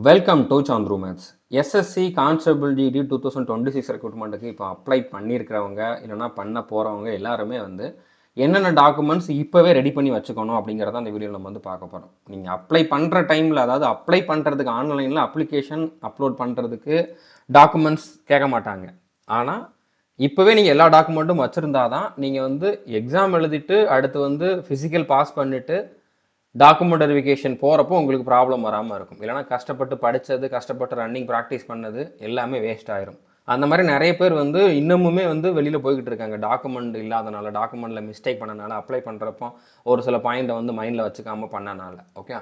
Welcome to Chandru maths. SSC constable GD 2026 ரெக்ரூட்மெண்ட்டுக்கு இப்போ apply பண்ணியிருக்கிறவங்க இல்லைனா பண்ண போகிறவங்க எல்லாருமே என்னென்ன டாக்குமெண்ட்ஸ் இப்போவே ரெடி பண்ணி வச்சுக்கணும் அப்படிங்கிறத அந்த வீடியோவில் நம்ம பார்க்க போகிறோம். நீங்கள் அப்ளை பண்ணுற டைமில், அதாவது அப்ளை பண்ணுறதுக்கு ஆன்லைனில் அப்ளிகேஷன் அப்லோட் பண்ணுறதுக்கு டாக்குமெண்ட்ஸ் கேட்க மாட்டாங்க. ஆனால் இப்போவே நீங்கள் எல்லா டாக்குமெண்ட்டும் வச்சுருந்தா தான் நீங்கள் எக்ஸாம் எழுதிட்டு அடுத்து ஃபிசிக்கல் பாஸ் பண்ணிவிட்டு டாக்குமெண்ட் வெரிஃபிகேஷன் போகிறப்போ உங்களுக்கு ப்ராப்ளம் வராமல் இருக்கும். இல்லைனா கஷ்டப்பட்டு படித்தது, கஷ்டப்பட்டு ரன்னிங் ப்ராக்டிஸ் பண்ணது எல்லாமே வேஸ்ட் ஆயிரும். அந்த மாதிரி நிறைய பேர் இன்னமுமே வெளியில் போய்கிட்டு இருக்காங்க. டாக்குமெண்ட் இல்லாதனால, டாக்குமெண்ட்டில் மிஸ்டேக் பண்ணனால, அப்ளை பண்ணுறப்போ ஒரு சில பாயிண்ட்டை மைண்டில் வச்சுக்காமல் பண்ணனால. ஓகே,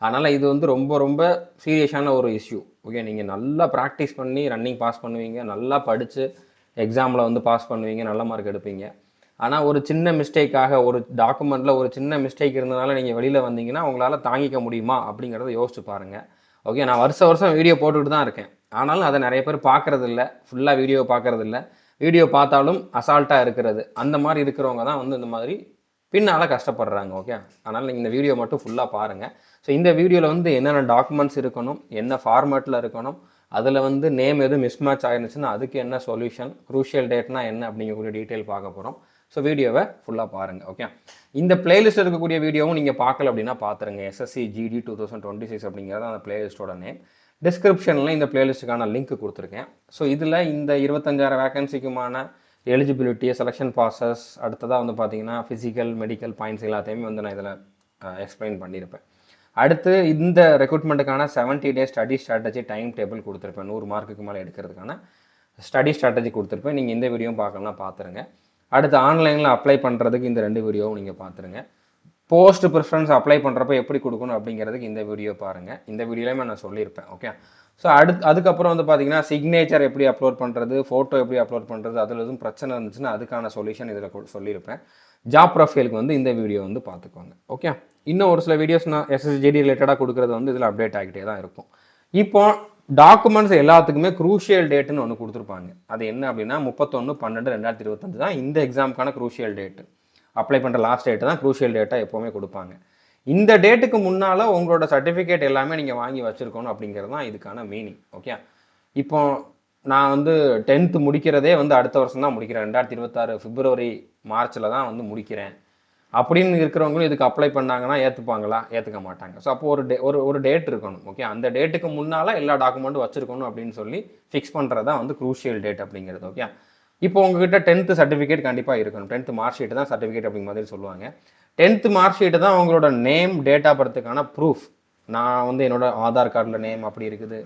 அதனால் இது ரொம்ப ரொம்ப சீரியஸான ஒரு இஷ்யூ. ஓகே, நீங்கள் நல்லா ப்ராக்டிஸ் பண்ணி ரன்னிங் பாஸ் பண்ணுவீங்க, நல்லா படித்து எக்ஸாமில் பாஸ் பண்ணுவீங்க, நல்ல மார்க் எடுப்பீங்க. ஆனால் ஒரு சின்ன மிஸ்டேக்காக, ஒரு டாக்குமெண்ட்டில் ஒரு சின்ன மிஸ்டேக் இருந்தனால நீங்கள் வெளியில் வந்தீங்கன்னா உங்களால் தாங்கிக்க முடியுமா அப்படிங்கிறத யோசிச்சு பாருங்கள். ஓகே, நான் வருஷம் வீடியோ போட்டுக்கிட்டு தான் இருக்கேன். ஆனாலும் அதை நிறைய பேர் பார்க்குறதில்ல, ஃபுல்லாக வீடியோ பார்க்குறதில்ல. வீடியோ பார்த்தாலும் அசால்ட்டாக இருக்கிறது. அந்த மாதிரி இருக்கிறவங்க தான் இந்த மாதிரி பின்னால் கஷ்டப்படுறாங்க. ஓகே, அதனால் நீங்கள் இந்த வீடியோ மட்டும் ஃபுல்லாக பாருங்கள். ஸோ இந்த வீடியோவில் என்னென்ன டாக்குமெண்ட்ஸ் இருக்கணும், என்ன ஃபார்மேட்டில் இருக்கணும், அதில் நேம் எதுவும் மிஸ்மேட்ச் ஆயிருந்துச்சுன்னா அதுக்கு என்ன சொல்யூஷன், க்ரூஷியல் டேட்னா என்ன அப்படிங்கக்கூடிய டீட்டெயில் பார்க்க போகிறோம். ஸோ வீடியோவை ஃபுல்லாக பாருங்கள். ஓகே, இந்த பிளேலிஸ்ட் இருக்கக்கூடிய வீடியோவும் நீங்கள் பார்க்கல அப்படின்னா பார்த்துருங்க. எஸ்எஸ்சி ஜிடி 2026 அப்படிங்கிறது அந்த பிளேலிஸ்ட்டோட நேம். டிஸ்கிரிப்ஷனில் இந்த பிளேலிஸ்ட்டுக்கான லிங்க் கொடுத்துருக்கேன். ஸோ இதில் இந்த 25,000 வேகன்சிக்குமான எலிஜிபிலிட்டி, செலெக்ஷன் ப்ராசஸ், அடுத்ததாக பார்த்தீங்கன்னா ஃபிசிக்கல், மெடிக்கல் பாயிண்ட்ஸ் எல்லாத்தையுமே நான் இதில் எக்ஸ்பிளைன் பண்ணியிருப்பேன். அடுத்து இந்த ரெக்ரூட்மெண்ட்டுக்கான 70 days study strategy time table கொடுத்துருப்பேன். 100 மார்க்குக்கு மேலே எடுக்கிறதுக்கான ஸ்டடி ஸ்ட்ராட்டஜி கொடுத்துருப்பேன். நீங்கள் இந்த வீடியோவும் பார்க்கலாம், பார்த்துருங்க. அடுத்து ஆன்லைனில் அப்ளை பண்ணுறதுக்கு இந்த 2 வீடியோவும் நீங்கள் பார்த்துருங்க. போஸ்ட் ப்ரிஃபரன்ஸ் அப்ளை பண்ணுறப்ப எப்படி கொடுக்கணும் அப்படிங்கிறதுக்கு இந்த வீடியோ பாருங்கள். இந்த வீடியோலையுமே நான் சொல்லியிருப்பேன். ஓகே, ஸோ அதுக்கப்புறம் பார்த்தீங்கன்னா சிக்னேச்சர் எப்படி அப்லோட் பண்ணுறது, ஃபோட்டோ எப்படி அப்லோட் பண்ணுறது, அதில் எதுவும் பிரச்சனை இருந்துச்சுன்னா அதுக்கான சொல்யூஷன் இதில் சொல்லியிருப்பேன். ஜாப் ப்ரொஃபைலுக்கு இந்த வீடியோ பார்த்துக்கோங்க. ஓகே, இன்னும் ஒரு சில வீடியோஸ் நான் எஸ்எஸ்ஜிடி ரிலேட்டடாக கொடுக்குறது இதில் அப்டேட் ஆகிட்டே தான் இருக்கும். இப்போ டாக்குமெண்ட்ஸ் எல்லாத்துக்குமே க்ரூஷியல் டேட்டுன்னு ஒன்று கொடுத்துருப்பாங்க. அது என்ன அப்படின்னா 31/12/2025 தான் இந்த எக்ஸாமுக்கான க்ரூஷியல் டேட்டு. அப்ளை பண்ணுற லாஸ்ட் டேட்டு தான் க்ரூஷியல் டேட்டாக எப்போவுமே கொடுப்பாங்க. இந்த டேட்டுக்கு முன்னால் உங்களோட சர்டிஃபிகேட் எல்லாமே நீங்கள் வாங்கி வச்சுருக்கணும் அப்படிங்கிறது தான் இதுக்கான மீனிங். ஓகே, இப்போ நான் 10th முடிக்கிறதே அடுத்த வருஷம் தான் முடிக்கிறேன். 2026 பிப்ரவரி மார்ச்சில் தான் முடிக்கிறேன் அப்படின்னு இருக்கிறவங்களும் இதுக்கு அப்ளை பண்ணாங்கன்னா ஏற்றுப்பாங்களா? ஏற்றுக்க மாட்டாங்க. ஸோ அப்போ ஒரு டேட் இருக்கணும். ஓகே, அந்த டேட்டுக்கு முன்னால் எல்லா டாக்குமெண்ட்டும் வச்சுருக்கணும் அப்படின்னு சொல்லி ஃபிக்ஸ் பண்ணுறது தான் க்ரூஷியல் டேட் அப்படிங்கிறது. ஓகே, இப்போ உங்ககிட்ட 10th சர்டிஃபிகேட் கண்டிப்பாக இருக்கணும். 10th மார்க் ஷீட்டு தான் சர்டிஃபிகேட் அப்படிங்கிற மாதிரி சொல்லுவாங்க. 10th மார்க் ஷீட்டு தான் உங்களோட நேம், டேட் ஆஃப் பர்த்துக்கான ப்ரூஃப். நான் என்னோட ஆதார் கார்டில் நேம் அப்படி இருக்குது,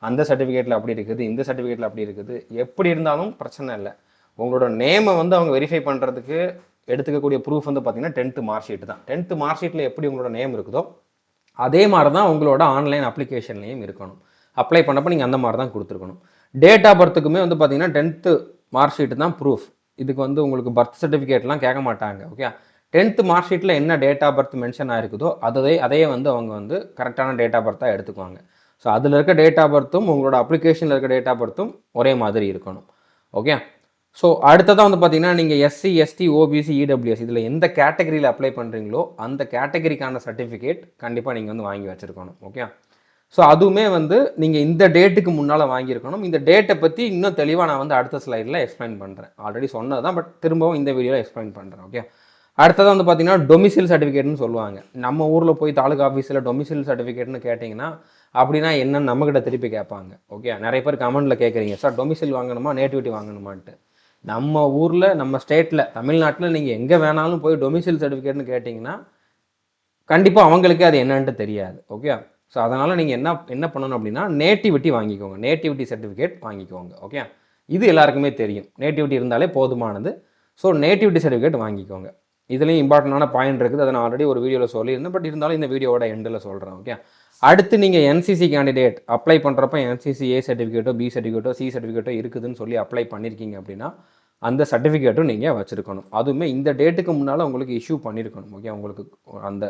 அந்த சர்டிஃபிகேட்டில் அப்படி இருக்குது, இந்த சர்டிஃபிகேட்டில் அப்படி இருக்குது. எப்படி இருந்தாலும் பிரச்சனை இல்லை. உங்களோட நேமை அவங்க வெரிஃபை பண்ணுறதுக்கு எடுத்துக்கக்கூடிய ப்ரூஃப் பார்த்தீங்கன்னா 10th மார்க் ஷீட் தான். 10th மார்க் ஷீட்டில் எப்படி உங்களோட நேம் இருக்குதோ அதே மாதிரி தான் உங்களோட ஆன்லைன் அப்ளிகேஷன்லேயும் இருக்கணும். அப்ளை பண்ணப்போ நீங்கள் அந்த மாதிரி தான் கொடுத்துருக்கணும். டேட் ஆஃப் பர்த்துக்குமே பார்த்தீங்கன்னா 10th மார்க் ஷீட்டு தான் ப்ரூஃப். இதுக்கு உங்களுக்கு பர்த் சர்டிஃபிகேட்லாம் கேட்க மாட்டாங்க. ஓகே, 10th மார்க் ஷீட்டில் என்ன டேட் ஆஃப் பர்த் மென்ஷன் ஆகிருக்குதோ அதையே அவங்க கரெக்டான டேட் ஆஃப் பர்த்தாக எடுத்துக்குவாங்க. ஸோ அதில் இருக்க டேட் ஆஃப் பர்த்தும் உங்களோட அப்ளிகேஷனில் இருக்க டேட் ஆஃப் பர்த்தும் ஒரே மாதிரி இருக்கணும். ஓகே, ஸோ அடுத்ததாக பார்த்தீங்கன்னா நீங்கள் எஸ்சி, எஸ்டி, ஓபிசி, இடபிள்யூஎஸ் இதில் எந்த கேட்டகரியில் அப்ளை பண்ணுறீங்களோ அந்த கேட்டகரிக்கான சர்டிஃபிகேட் கண்டிப்பாக நீங்கள் வாங்கி வச்சுருக்கணும். ஓகே, ஸோ அதுவுமே நீங்கள் இந்த டேட்டுக்கு முன்னால் வாங்கியிருக்கணும். இந்த டேட்டை பற்றி இன்னும் தெளிவாக நான் அடுத்த ஸ்லைடில் எக்ஸ்பிளைன் பண்ணுறேன். ஆல்ரெடி சொன்னது தான், பட் திரும்பவும் இந்த வீடியோவில் எக்ஸ்பிளைன் பண்ணுறேன். ஓகே, அடுத்ததாக பார்த்தீங்கன்னா டொமிசில் சர்டிஃபிகேட்னு சொல்லுவாங்க. நம்ம ஊரில் போய் தாலுகா ஆஃபீஸில் டொமிசில் சர்டிஃபிகேட்னு கேட்டிங்கன்னா அப்படின்னா என்னன்னு நம்மக்கிட்ட திருப்பி கேட்பாங்க. ஓகே, நிறைய பேர் கமெண்ட்டில் கேட்குறீங்க, சார் டொமிசில் வாங்கணுமா, நேட்டிவிட்டி வாங்கணுமான்ட்டு. நம்ம ஊரில், நம்ம ஸ்டேட்டில், தமிழ்நாட்டில் நீங்கள் எங்கே வேணாலும் போய் டொமிசில் சர்டிஃபிகேட்னு கேட்டிங்கன்னா கண்டிப்பாக அவங்களுக்கே அது என்னன்ட்டு தெரியாது. ஓகே, ஸோ அதனால் நீங்கள் என்ன பண்ணணும் அப்படின்னா நேட்டிவிட்டி வாங்கிக்கோங்க. நேட்டிவிட்டி சர்டிஃபிகேட் வாங்கிக்கோங்க. ஓகே, இது எல்லாருக்குமே தெரியும். நேட்டிவிட்டி இருந்தாலே போதுமானது. ஸோ நேட்டிவிட்டி சர்டிஃபிகேட் வாங்கிக்கோங்க. இதுலேயும் இம்பார்ட்டண்டான பாயிண்ட் இருக்குது. அதை நான் ஆல்ரெடி ஒரு வீடியோவில் சொல்லியிருந்தேன், பட் இருந்தாலும் இந்த வீடியோவோட எண்டில் சொல்கிறேன். ஓகே, அடுத்து நீங்கள் என்சிசி கேண்டிடேட் அப்ளை பண்ணுறப்ப என்சிசி ஏ சர்டிஃபிகேட்டோ, பி சர்டிஃபிகேட்டோ, சி சர்டிஃபிகேட்டோ இருக்குதுன்னு சொல்லி அப்ளை பண்ணியிருக்கீங்க அப்படின்னா அந்த சர்டிஃபிகேட்டும் நீங்கள் வச்சுருக்கணும். அதுவுமே இந்த டேட்டுக்கு முன்னால் உங்களுக்கு இஷ்யூ பண்ணியிருக்கணும். ஓகே, உங்களுக்கு அந்த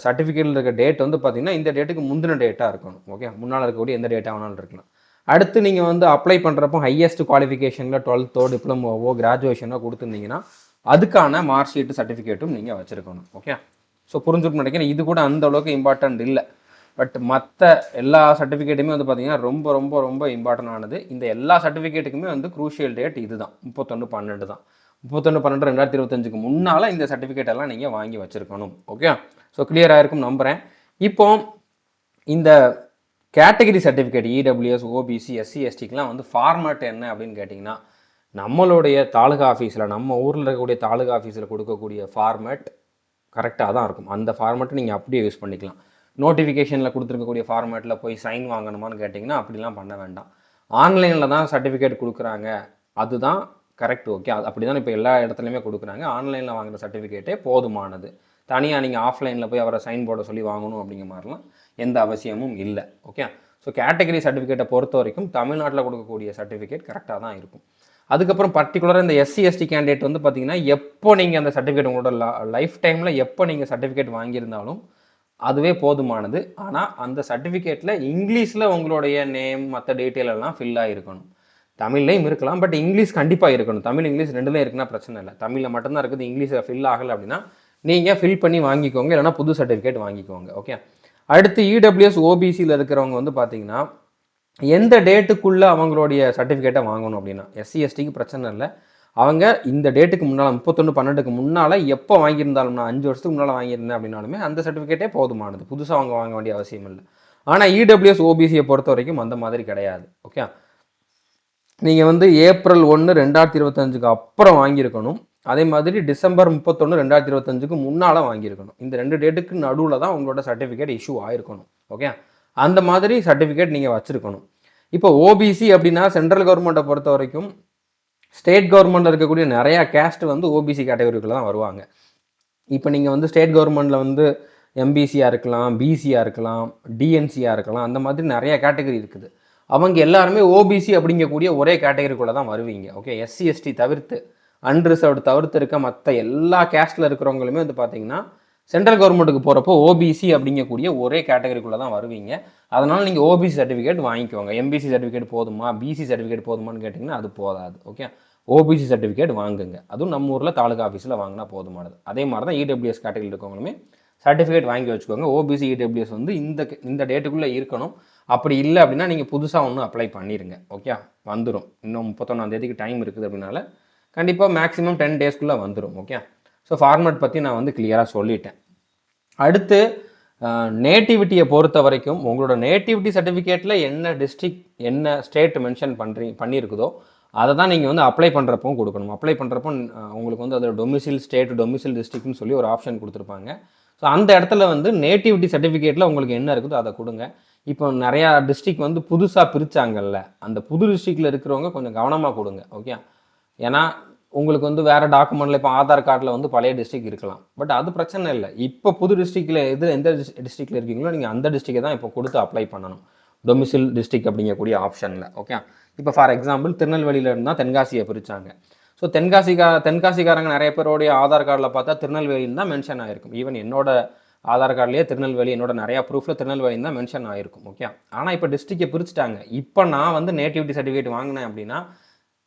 சர்டிஃபிகேட்டில் இருக்க டேட் பார்த்தீங்கன்னா இந்த டேட்டுக்கு முந்தின டேட்டாக இருக்கணும். ஓகே, முன்னால் இருக்கக்கூடிய எந்த டேட்டாக வேணாலும் இருக்கலாம். அடுத்து நீங்கள் அப்ளை பண்ணுறப்போ ஹையஸ்ட் குவாலிஃபிகேஷனில் 12th டிப்ளமோவோ கிராஜுவேஷனோ கொடுத்துருந்தீங்கன்னா அதுக்கான மார்க் ஷீட்டு சர்டிஃபிகேட்டும் நீங்கள் வச்சுருக்கணும். ஓகே, ஸோ புரிஞ்சுக்கணும் நினைக்கிறேன். இது கூட அந்த அளவுக்கு இம்பார்ட்டன்ட் இல்லை. பட் மற்ற எல்லா சர்டிஃபிகேட்டுமே வந்து பார்த்தீங்கன்னா ரொம்ப ரொம்ப ரொம்ப இம்பார்ட்டன்ட் ஆனது. இந்த எல்லா சர்டிஃபிகேட்டுக்குமே வந்து குரூஷியல் டேட் இது தான் 31/12 தான். 31/12/2025க்கு முன்னால் இந்த சர்டிஃபிகேட் எல்லாம் நீங்கள் வாங்கி வச்சுருக்கணும். ஓகே, ஸோ கிளியராக இருக்கும் நம்புகிறேன். இப்போ இந்த category certificate EWS, OBC, SC, எஸ்டிக்கெலாம் வந்து ஃபார்மேட் என்ன அப்படின்னு கேட்டிங்கன்னா, நம்மளுடைய தாலுகா ஆஃபீஸில் நம்ம ஊரில் இருக்கக்கூடிய தாலுகா ஆஃபீஸில் கொடுக்கக்கூடிய ஃபார்மேட் கரெக்டாக தான் இருக்கும். அந்த ஃபார்மேட்டை நீங்கள் அப்படியே யூஸ் பண்ணிக்கலாம். நோட்டிஃபிகேஷனில் கொடுத்துருக்கக்கூடிய ஃபார்மேட்டில் போய் சைன் வாங்கணுமான்னு கேட்டிங்கன்னா அப்படிலாம் பண்ண வேண்டாம். ஆன்லைனில் தான் சர்டிஃபிகேட் கொடுக்குறாங்க, அதுதான் கரெக்ட். ஓகே, அது அப்படி தான் இப்போ எல்லா இடத்துலையுமே கொடுக்குறாங்க. ஆன்லைனில் வாங்குகிற சர்டிஃபிகேட்டே போதுமானது. தனியாக நீங்கள் ஆஃப்லைனில் போய் அவரை சைன் போட சொல்லி வாங்கணும் அப்படிங்கிற மாதிரிலாம் எந்த அவசியமும் இல்லை. ஓகே, ஸோ கேட்டகரி சர்டிஃபிகேட்டை பொறுத்த வரைக்கும் தமிழ்நாட்டில் கொடுக்கக்கூடிய சர்டிஃபிகேட் கரெக்டாக தான் இருக்கும். அதுக்கப்புறம் பர்டிகுலராக இந்த எஸ்சி எஸ்டி கேண்டிடேட் வந்து பார்த்தீங்கன்னா, எப்போ நீங்கள் அந்த சர்டிஃபிகேட் உங்களோட லைஃப் டைமில் எப்போ நீங்கள் சர்டிஃபிகேட் வாங்கியிருந்தாலும் அதுவே போதுமானது. ஆனால் அந்த சர்டிஃபிகேட்டில் இங்கிலீஷில் உங்களுடைய நேம் மற்ற டீட்டெயில் எல்லாம் ஃபில் ஆகிருக்கணும். தமிழ்லையும் இருக்கலாம், பட் இங்கிலீஷ் கண்டிப்பாக இருக்கணும். தமிழ் இங்கிலீஷ் ரெண்டுலேயும் இருக்குன்னா பிரச்சனை இல்லை. தமிழில் மட்டும்தான் இருக்குது, இங்கிலீஷில் ஃபில் ஆகலை அப்படின்னா நீங்கள் ஃபில் பண்ணி வாங்கிக்கோங்க, இல்லைனா புது சர்டிஃபிகேட் வாங்கிக்கோங்க. ஓகே, அடுத்து இடபிள்யூஎஸ், ஓபிசியில் இருக்கிறவங்க வந்து பார்த்தீங்கன்னா எந்த டேட்டுக்குள்ளே அவங்களுடைய சர்டிஃபிகேட்டை வாங்கணும் அப்படின்னா, எஸ்சி எஸ்டிக்கு பிரச்சனை இல்லை. அவங்க இந்த டேட்டுக்கு முன்னால் 31/12க்கு முன்னால் எப்போ வாங்கியிருந்தாலும், நான் 5 வருஷத்துக்கு முன்னால் வாங்கியிருந்தேன் அப்படின்னாலுமே அந்த சர்டிஃபிகேட்டே போதுமானது, புதுசாக அவங்க வாங்க வேண்டிய அவசியம் இல்லை. ஆனால் இடபிள்யூஎஸ், ஓபிசியை பொறுத்த வரைக்கும் அந்த மாதிரி கிடையாது. ஓகே, நீங்கள் வந்து ஏப்ரல் 1, 2025க்கு அப்புறம் வாங்கியிருக்கணும். அதே மாதிரி டிசம்பர் 31, 2025க்கு முன்னால் வாங்கியிருக்கணும். இந்த 2 டேட்டுக்கு நடுவில் தான் உங்களோட சர்டிஃபிகேட் இஷ்யூ ஆகிருக்கணும். ஓகே, அந்த மாதிரி சர்டிஃபிகேட் நீங்கள் வச்சுருக்கணும். இப்போ ஓபிசி அப்படின்னா சென்ட்ரல் கவர்மெண்ட்டை பொறுத்த வரைக்கும் ஸ்டேட் கவர்மெண்ட்டில் இருக்கக்கூடிய நிறையா கேஸ்ட் வந்து ஓபிசி கேட்டகரிக்குள்ளே தான் வருவாங்க. இப்போ நீங்கள் வந்து ஸ்டேட் கவர்மெண்ட்டில் வந்து எம்பிசியாக இருக்கலாம், பிசியாக இருக்கலாம், டிஎன்சியாக இருக்கலாம், அந்த மாதிரி நிறைய கேட்டகரி இருக்குது. அவங்க எல்லாருமே ஓபிசி அப்படிங்கக்கூடிய ஒரே கேட்டகரிக்குள்ளே தான் வருவீங்க. ஓகே, எஸ்சி எஸ்டி தவிர்த்து, அன்ரிசர்வ்டு தவிர்த்து இருக்க மற்ற எல்லா கேஸ்ட்டில் இருக்கிறவங்களுமே வந்து பார்த்தீங்கன்னா சென்ட்ரல் கவர்மெண்ட்டுக்கு போகிறப்போ ஓபிசி அப்படிங்கக்கூடிய ஒரே கேட்டகரிக்குள்ளே தான் வருவீங்க. அதனால் நீங்கள் ஓபிசி சர்டிஃபிகேட் வாங்கிக்கோங்க. எம்பிசி சர்டிஃபிகேட் போதுமா, பிசி சர்டிஃபிகேட் போதுமான்னு கேட்டிங்கன்னா அது போதாது. ஓகே, ஓபிசி சர்டிஃபிகேட் வாங்குங்க. அதுவும் நம்ம ஊரில் தாலுகா ஆஃபீஸில் வாங்கினா போதுமானது. அதே மாதிரி தான் இடபிள்யூஎஸ் கேட்டகரியில் இருக்கவங்களுமே சர்டிஃபிகேட் வாங்கி வச்சுக்கோங்க. ஓபிசி இடபிள்யூஎஸ் வந்து இந்த டேட்டுக்குள்ளே இருக்கணும். அப்படி இல்லை அப்படின்னா நீங்கள் புதுசாக ஒன்று அப்ளை பண்ணிடுங்க. ஓகே, வந்துடும். இன்னும் 31ஆம் டைம் இருக்குது அப்படின்னால கண்டிப்பாக மேக்ஸிமம் 10 டேஸ்க்குள்ளே வந்துடும். ஓகே, ஸோ ஃபார்மேட் பற்றி நான் வந்து கிளியராக சொல்லிட்டேன். அடுத்து நேட்டிவிட்டியை பொறுத்த வரைக்கும் உங்களோட நேட்டிவிட்டி சர்டிஃபிகேட்டில் என்ன டிஸ்ட்ரிக்ட் என்ன ஸ்டேட் மென்ஷன் பண்ணியிருக்குதோ அதை தான் நீங்கள் வந்து அப்ளை பண்ணுறப்போ கொடுக்கணும். அப்ளை பண்ணுறப்போ உங்களுக்கு வந்து அதில் டொமிசில் ஸ்டேட், டொமிசில் டிஸ்ட்ரிக்ட்னு சொல்லி ஒரு ஆப்ஷன் கொடுத்துருப்பாங்க. ஸோ அந்த இடத்துல வந்து நேட்டிவிட்டி சர்டிஃபிகேட்டில் உங்களுக்கு என்ன இருக்குதோ அதை கொடுங்க. இப்போ நிறையா டிஸ்ட்ரிக்ட் வந்து புதுசாக பிரித்தாங்கல்ல, அந்த புது டிஸ்ட்ரிக்டில் இருக்கிறவங்க கொஞ்சம் கவனமாக கொடுங்க. ஓகே, ஏன்னா உங்களுக்கு வந்து வேறு டாக்குமெண்ட்டில் இப்போ ஆதார் கார்டில் வந்து பழைய டிஸ்ட்ரிக்ட் இருக்கலாம், பட் அது பிரச்சனை இல்லை. இப்போ புது டிஸ்ட்ரிக்டில் எந்த டிஸ்ட்ரிக்டில் இருக்கீங்களோ நீங்கள் அந்த டிஸ்ட்ரிக்டை தான் இப்போ கொடுத்து அப்ளை பண்ணணும், டொமிசில் டிஸ்ட்ரிக்ட் அப்படிங்கக்கூடிய ஆப்ஷனில். ஓகே, இப்போ ஃபார் எக்ஸாம்பிள் திருநெல்வேலியில் இருந்தால் தென்காசியை பிரித்தாங்க. ஸோ தென்காசிக்காரங்க நிறைய பேருடைய ஆதார் கார்டில் பார்த்தா திருநெல்வேலின்னு தான் மென்ஷன் ஆகிருக்கும். ஈவன் என்னோட ஆதார் கார்டிலேயே திருநெல்வேலி, என்னோட நிறையா ப்ரூஃபில் திருநெல்வேலின்னு தான் மென்ஷன் ஆகிருக்கும். ஓகே, ஆனால் இப்போ டிஸ்ட்ரிக்டை பிரிச்சுட்டாங்க. இப்போ நான் வந்து நேட்டிவிட்டி சர்டிஃபிகேட் வாங்கினேன் அப்படின்னா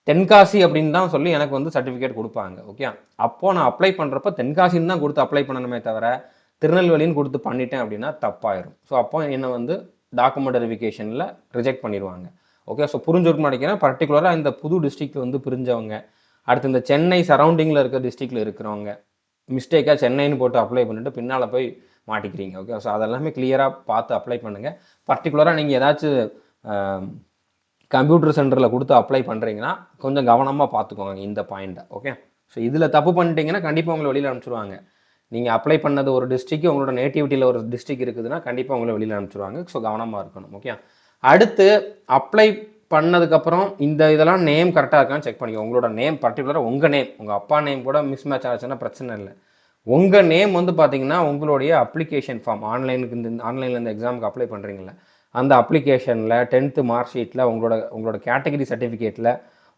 தென்காசி அப்படின்னு தான் சொல்லி எனக்கு வந்து சர்டிஃபிகேட் கொடுப்பாங்க. ஓகே, அப்போது நான் அப்ளை பண்ணுறப்ப தென்காசின்னு தான் கொடுத்து அப்ளை பண்ணணுமே தவிர திருநெல்வேலின்னு கொடுத்து பண்ணிட்டேன் அப்படின்னா தப்பாயிரும். ஸோ அப்போ என்னை வந்து டாக்குமெண்ட் வெரிஃபிகேஷனில் ரிஜெக்ட் பண்ணிடுவாங்க. ஓகே, ஸோ புரிஞ்சுருக்குன்னு நினைக்கிறேன். பர்டிகுலராக இந்த புது டிஸ்ட்ரிக்ட் வந்து பிரிஞ்சவங்க, அடுத்து இந்த சென்னை சரௌண்டிங்கில் இருக்க டிஸ்ட்ரிக்டில் இருக்கிறவங்க மிஸ்டேக்காக சென்னைன்னு போட்டு அப்ளை பண்ணிவிட்டு பின்னால் போய் மாட்டிக்கிறீங்க. ஓகே, ஸோ அதெல்லாமே கிளியராக பார்த்து அப்ளை பண்ணுங்கள். பர்டிகுலராக நீங்கள் ஏதாச்சும் கம்ப்யூட்டர் சென்டரில் கொடுத்து அப்ளை பண்ணுறீங்கன்னா கொஞ்சம் கவனமாக பார்த்துக்கோங்க இந்த பாயிண்ட்டை. ஓகே, ஸோ இதில் தப்பு பண்ணிட்டீங்கன்னா கண்டிப்பாக உங்களை வெளியில் அனுப்பிச்சிடுவாங்க. நீங்கள் அப்ளை பண்ணது ஒரு டிஸ்ட்ரிக்ட், உங்களோட நேட்டிவிட்டியில் ஒரு டிஸ்ட்ரிக்ட் இருக்குதுன்னா கண்டிப்பாக உங்களை வெளியில் அனுப்பிச்சிடுவாங்க. ஸோ கவனமாக இருக்கணும். ஓகே, அடுத்து அப்ளை பண்ணதுக்கப்புறம் இந்த இதெல்லாம் நேம் கரெக்டாக இருக்கான்னு செக் பண்ணிக்கோ. உங்களோட நேம் பர்டிகுலராக உங்கள் நேம், உங்கள் அப்பா நேம் கூட மிஸ் மேட்ச் ஆச்சுன்னா பிரச்சனை இல்லை. உங்கள் நேம் வந்து பார்த்தீங்கன்னா உங்களுடைய அப்ளிகேஷன் ஃபார்ம், ஆன்லைனில் இந்த எக்ஸாமுக்கு அப்ளை பண்ணுறீங்களா அந்த அப்ளிகேஷனில் 10th மார்க் ஷீட்டில் உங்களோட கேட்டகரி சர்டிஃபிகேட்டில்,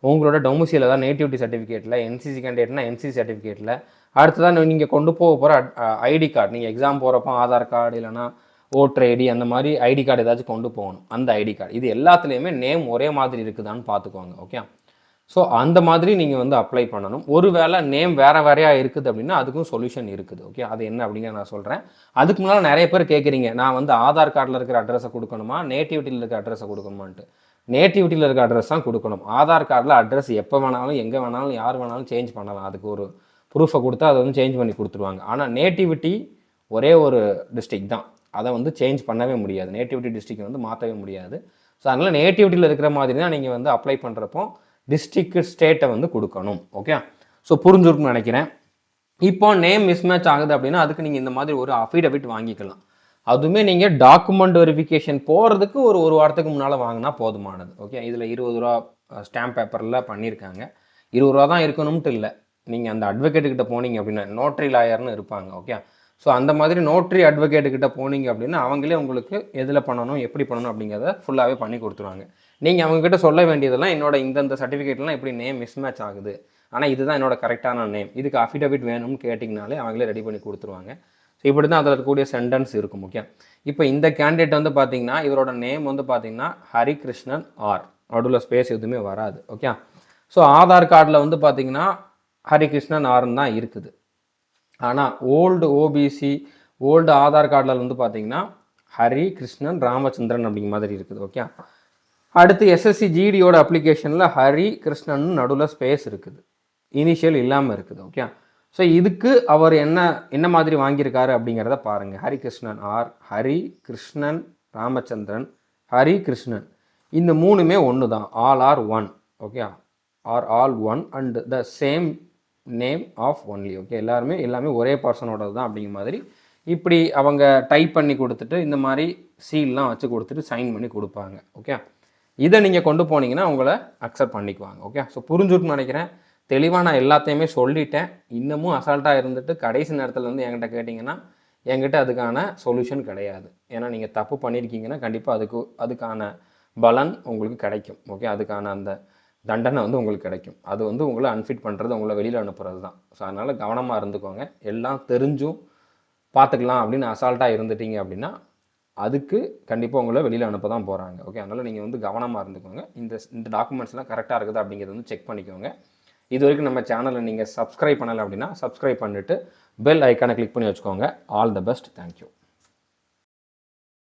உங்களோட டொமிசியில் தான் நேட்டிவிட்டி சர்டிஃபிகேட்டில், என்சிசி கேண்டிடேட்னா என்சிசி சர்டிஃபிகேட்டில், அடுத்ததான் நீங்கள் கொண்டு போக போகிற ஐடி கார்டு, நீங்கள் எக்ஸாம் போகிறப்போ ஆதார் கார்டு இல்லைனா ஓட்டர் ஐடி அந்த மாதிரி ஐடி கார்டு ஏதாச்சும் கொண்டு போகணும். அந்த ஐடி கார்டு இது எல்லாத்துலேயுமே நேம் ஒரே மாதிரி இருக்குதான்னு பார்த்துக்கோங்க. ஓகே, ஸோ அந்த மாதிரி நீங்கள் வந்து அப்ளை பண்ணணும். ஒருவேளை நேம் வேறு வேறையாக இருக்குது அப்படின்னா அதுக்கும் சொல்யூஷன் இருக்குது. ஓகே, அது என்ன அப்படிங்கிற நான் சொல்கிறேன். அதுக்கு முன்னால் நிறைய பேர் கேட்குறீங்க, நான் வந்து ஆதார் கார்டில் இருக்கிற அட்ரஸை கொடுக்கணுமா, நேட்டிவிட்டியில் இருக்கிற அட்ரஸை கொடுக்கணுமான்ட்டு. நேட்டிவிட்டியில் இருக்கிற அட்ரஸ் தான் கொடுக்கணும். ஆதார் கார்டில் அட்ரஸ் எப்போ வேணாலும், எங்கே வேணாலும், யார் வேணாலும் சேஞ்ச் பண்ணலாம். அதுக்கு ஒரு ப்ரூஃபை கொடுத்தா அதை வந்து சேஞ்ச் பண்ணி கொடுத்துருவாங்க. ஆனால் நேட்டிவிட்டி ஒரே ஒரு டிஸ்ட்ரிக்ட் தான், அதை வந்து சேஞ்ச் பண்ணவே முடியாது. நேட்டிவிட்டி டிஸ்ட்ரிக்ட் வந்து மாற்றவே முடியாது. ஸோ அதனால் நேட்டிவிட்டியில் இருக்கிற மாதிரி தான் நீங்கள் வந்து அப்ளை பண்ணுறப்போ டிஸ்ட்ரிக்ட் ஸ்டேட்டை வந்து கொடுக்கணும். ஓகே, ஸோ புரிஞ்சுருக்குன்னு நினைக்கிறேன். இப்போ நேம் மிஸ்மேட்ச் ஆகுது அப்படின்னா அதுக்கு நீங்கள் இந்த மாதிரி ஒரு அஃபிடவிட் வாங்கிக்கலாம். அதுவுமே நீங்கள் டாக்குமெண்ட் வெரிஃபிகேஷன் போகிறதுக்கு ஒரு வாரத்துக்கு முன்னால் வாங்கினா போதுமானது. ஓகே, இதில் 20 ரூபா ஸ்டாம்ப் பேப்பரில் பண்ணியிருக்காங்க. 20 ரூபா தான் இருக்கணும்ட்டு இல்லை. நீங்கள் அந்த அட்வொகேட்டுக்கிட்ட போனீங்க அப்படின்னா நோட்ரி லாயர்னு இருப்பாங்க. ஓகே, ஸோ அந்த மாதிரி நோட்ரி அட்வொகேட்டுக்கிட்ட போனீங்க அப்படின்னா அவங்களே உங்களுக்கு எதில் பண்ணணும், எப்படி பண்ணணும் அப்படிங்கிறத ஃபுல்லாகவே பண்ணி கொடுத்துருவாங்க. நீங்கள் அவங்ககிட்ட சொல்ல வேண்டியதெல்லாம் என்னோட இந்த சர்டிஃபிகேட்லாம் எப்படி நேம் மிஸ்மேட்ச் ஆகுது, ஆனால் இதுதான் என்னோட கரெக்டான நேம், இதுக்கு அஃபிடவிட் வேணும்னு கேட்டிங்கனாலே அவங்களே ரெடி பண்ணி கொடுத்துருவாங்க. ஸோ இப்படி தான் அதில் இருக்கக்கூடிய சென்டென்ஸ் இருக்கும். ஓகே, இப்போ இந்த கேண்டிடேட் வந்து பார்த்தீங்கன்னா இவரோட நேம் வந்து பார்த்தீங்கன்னா ஹரிகிருஷ்ணன் ஆர், நடுவில் ஸ்பேஸ் எதுவுமே வராது. ஓகே, ஸோ ஆதார் கார்டில் வந்து பார்த்தீங்கன்னா ஹரிகிருஷ்ணன் ஆர்னு தான் இருக்குது. ஆனால் ஓல்டு ஓபிசி ஓல்டு ஆதார் கார்டில் வந்து பார்த்தீங்கன்னா ஹரி கிருஷ்ணன் ராமச்சந்திரன் அப்படிங்கிற மாதிரி இருக்குது. ஓகே, அடுத்து எஸ்எஸ்சி ஜிடியோட அப்ளிகேஷனில் ஹரி கிருஷ்ணன் நடுவில் ஸ்பேஸ் இருக்குது, இனிஷியல் இல்லாமல் இருக்குது. ஓகே, ஸோ இதுக்கு அவர் என்ன மாதிரி வாங்கியிருக்காரு அப்படிங்கிறத பாருங்கள். ஹரிகிருஷ்ணன் ஆர், ஹரி கிருஷ்ணன் ராமச்சந்திரன், ஹரி கிருஷ்ணன், இந்த மூணுமே ஒன்று தான், all are one. Okay, are all one and the same name of only. Okay, எல்லாமே ஒரே பர்சனோடது தான் அப்படிங்கிற மாதிரி இப்படி அவங்க டைப் பண்ணி கொடுத்துட்டு இந்த மாதிரி சீல்லாம் வச்சு கொடுத்துட்டு சைன் பண்ணி கொடுப்பாங்க. ஓகே, இதை நீங்கள் கொண்டு போனீங்கன்னா உங்களை அக்செப்ட் பண்ணிக்குவாங்க. ஓகே, ஸோ புரிஞ்சுட்டுன்னு நினைக்கிறேன். தெளிவாக நான் எல்லாத்தையுமே சொல்லிட்டேன். இன்னமும் அசால்ட்டாக இருந்துட்டு கடைசி நேரத்தில் வந்து என்கிட்ட கேட்டிங்கன்னா என்கிட்ட அதுக்கான சொல்யூஷன் கிடையாது. ஏன்னா நீங்கள் தப்பு பண்ணியிருக்கீங்கன்னா கண்டிப்பாக அதுக்கான பலன் உங்களுக்கு கிடைக்கும். ஓகே, அதுக்கான அந்த தண்டனை வந்து உங்களுக்கு கிடைக்கும். அது வந்து உங்களை அன்ஃபிட் பண்ணுறது, உங்களை வெளியில் அனுப்புறது தான். ஸோ அதனால் கவனமாக இருந்துக்கோங்க. எல்லாம் தெரிஞ்சும் பார்த்துக்கலாம் அப்படின்னு அசால்ட்டாக இருந்துட்டீங்க அப்படின்னா அதுக்கு கண்டிப்பாக உங்களை வெளியில் அனுப்ப தான் போகிறாங்க. ஓகே, அதனால் நீங்கள் வந்து கவனமாக இருந்துக்கோங்க. இந்த டாக்குமெண்ட்ஸ்லாம் கரெக்டாக இருக்குது அப்படிங்கிறத வந்து செக் பண்ணிக்கோங்க. இது வரைக்கும் நம்ம சேனலை நீங்கள் சப்ஸ்கிரைப் பண்ணலை அப்படின்னா சப்ஸ்கிரைப் பண்ணிவிட்டு பெல் ஐக்கானை கிளிக் பண்ணி வச்சுக்கோங்க. All the best, thank you.